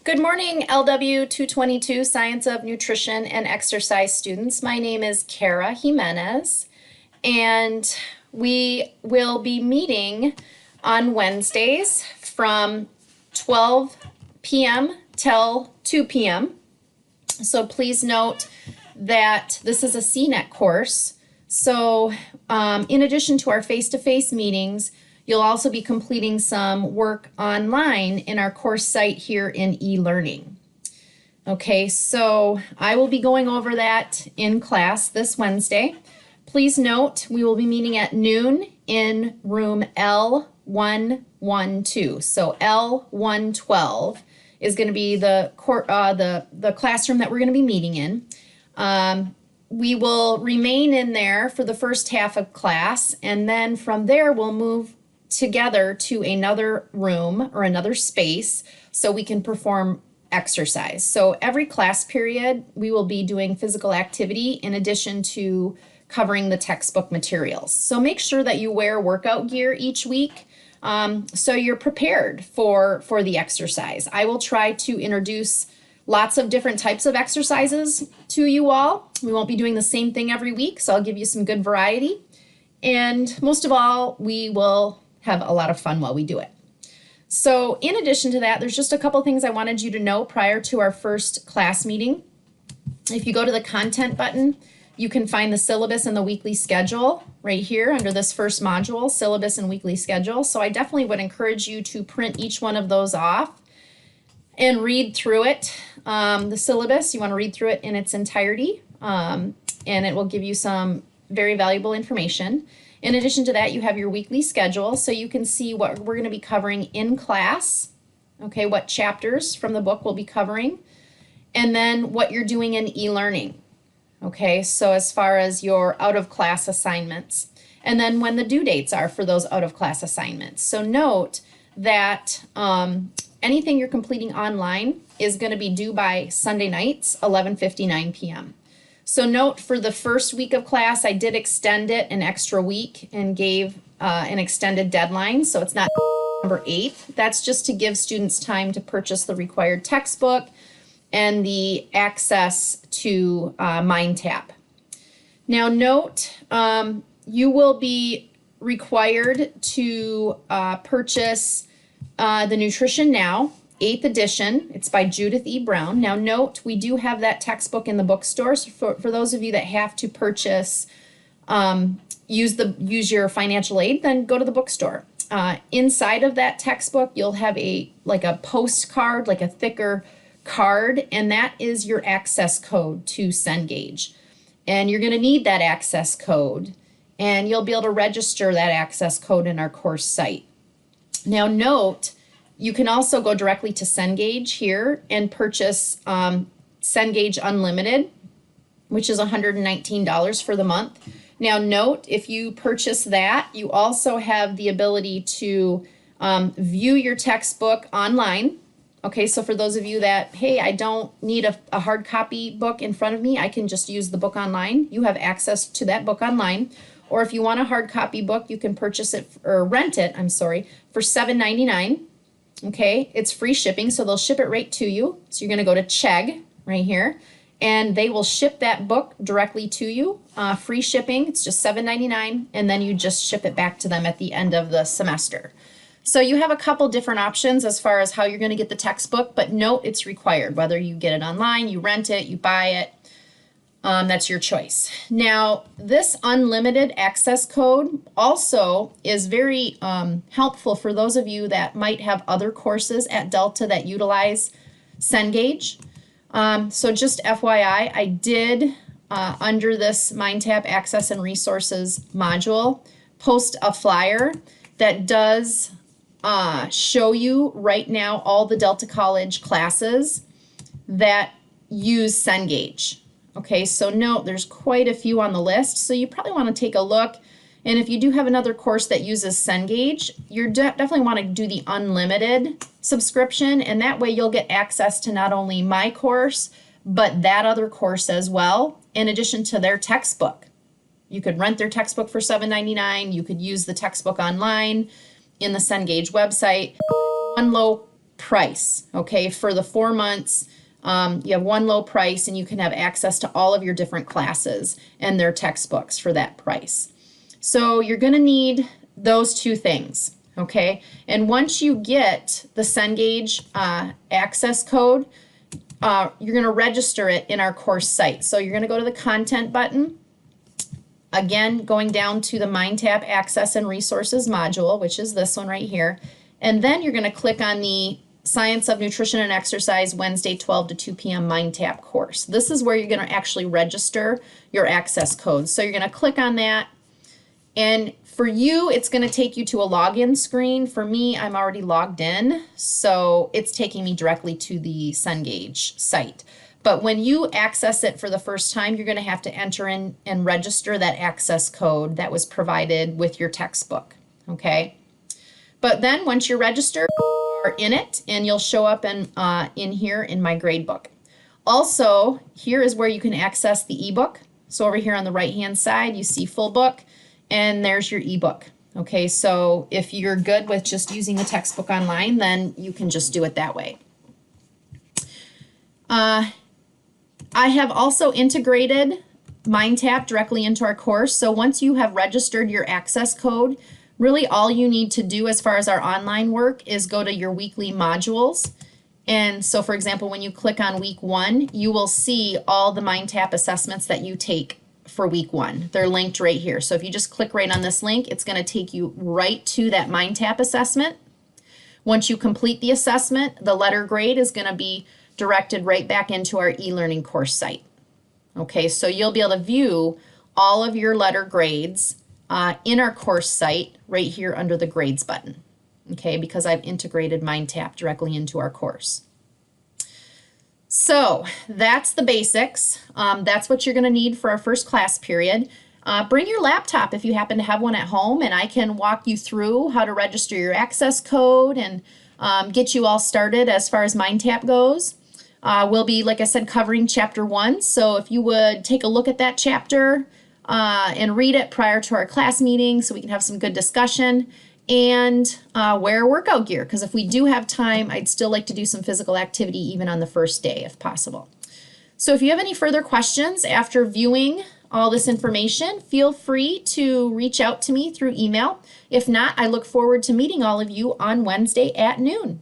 Good morning, LW 222 Science of Nutrition and Exercise students. My name is Kara Jimenez, and we will be meeting on Wednesdays from 12 p.m. till 2 p.m. So please note that this is a CNET course. So in addition to our face-to-face meetings, you'll also be completing some work online in our course site here in eLearning. Okay, so I will be going over that in class this Wednesday. Please note we will be meeting at noon in room L112. So L112 is going to be the classroom that we're going to be meeting in. We will remain in there for the first half of class, and then from there we'll move together to another room or another space so we can perform exercise. So every class period we will be doing physical activity in addition to covering the textbook materials. So make sure that you wear workout gear each week so you're prepared for the exercise. I will try to introduce lots of different types of exercises to you all. We won't be doing the same thing every week, so I'll give you some good variety. And most of all, we will have a lot of fun while we do it. So in addition to that, there's just a couple things I wanted you to know prior to our first class meeting. If you go to the content button, you can find the syllabus and the weekly schedule right here under this first module, syllabus and weekly schedule. So I definitely would encourage you to print each one of those off and read through it. The syllabus, you want to read through it in its entirety, and it will give you some very valuable information. In addition to that, you have your weekly schedule, so you can see what we're going to be covering in class, okay, what chapters from the book we'll be covering, and then what you're doing in e-learning, okay, so as far as your out-of-class assignments, and then when the due dates are for those out-of-class assignments. So note that anything you're completing online is going to be due by Sunday nights, 11:59 p.m. So note for the first week of class, I did extend it an extra week and gave an extended deadline. So it's not November 8th. That's just to give students time to purchase the required textbook and the access to MindTap. Now note, you will be required to purchase the Nutrition Now 8th edition. It's by Judith E. Brown. Now note, we do have that textbook in the bookstores. For those of you that have to purchase, use your financial aid, then go to the bookstore. Inside of that textbook, you'll have a postcard, like a thicker card, and that is your access code to Cengage. And you're going to need that access code, and you'll be able to register that access code in our course site. Now note, you can also go directly to Cengage here and purchase Cengage Unlimited, which is $119 for the month. Now note, if you purchase that, you also have the ability to view your textbook online. Okay, so for those of you that, hey, I don't need a hard copy book in front of me, I can just use the book online. You have access to that book online. Or if you want a hard copy book, you can purchase it or rent it, for $7.99. Okay, it's free shipping, so they'll ship it right to you. So you're going to go to Chegg right here, and they will ship that book directly to you. Free shipping, it's just $7.99, and then you just ship it back to them at the end of the semester. So you have a couple different options as far as how you're going to get the textbook, but note it's required. Whether you get it online, you rent it, you buy it, that's your choice. Now, this unlimited access code also is very helpful for those of you that might have other courses at Delta that utilize Cengage. So just FYI, I did, under this MindTap Access and Resources module, post a flyer that does show you right now all the Delta College classes that use Cengage. Okay, so note there's quite a few on the list, so you probably want to take a look. And if you do have another course that uses Cengage, you definitely want to do the unlimited subscription, and that way you'll get access to not only my course, but that other course as well, in addition to their textbook. You could rent their textbook for $7.99. You could use the textbook online in the Cengage website. One low price, okay? For the 4 months, you have one low price and you can have access to all of your different classes and their textbooks for that price. So you're going to need those two things, okay? And once you get the Cengage access code, you're going to register it in our course site. So you're going to go to the content button. Again, going down to the MindTap Access and Resources module, which is this one right here. And then you're going to click on the Science of Nutrition and Exercise Wednesday 12 to 2 p.m. MindTap course. This is where you're going to actually register your access code. So you're going to click on that. And for you, it's going to take you to a login screen. For me, I'm already logged in, so it's taking me directly to the Cengage site. But when you access it for the first time, you're going to have to enter in and register that access code that was provided with your textbook, okay? But then once you're registered, you're in it, and you'll show up in here in my gradebook. Also, here is where you can access the ebook. So over here on the right-hand side, you see full book, and there's your ebook. Okay, so if you're good with just using the textbook online, then you can just do it that way. I have also integrated MindTap directly into our course. So once you have registered your access code, really all you need to do as far as our online work is go to your weekly modules. And so for example, when you click on week 1, you will see all the MindTap assessments that you take for week 1. They're linked right here. So if you just click right on this link, it's going to take you right to that MindTap assessment. Once you complete the assessment, the letter grade is going to be directed right back into our e-learning course site. Okay, so you'll be able to view all of your letter grades in our course site right here under the grades button. Okay, because I've integrated MindTap directly into our course. So that's the basics. That's what you're going to need for our first class period. Bring your laptop if you happen to have one at home, and I can walk you through how to register your access code and get you all started as far as MindTap goes. We'll be, like I said, covering chapter 1. So if you would take a look at that chapter and read it prior to our class meeting so we can have some good discussion, and wear workout gear, because if we do have time, I'd still like to do some physical activity even on the first day if possible. So if you have any further questions after viewing all this information, feel free to reach out to me through email. If not, I look forward to meeting all of you on Wednesday at noon.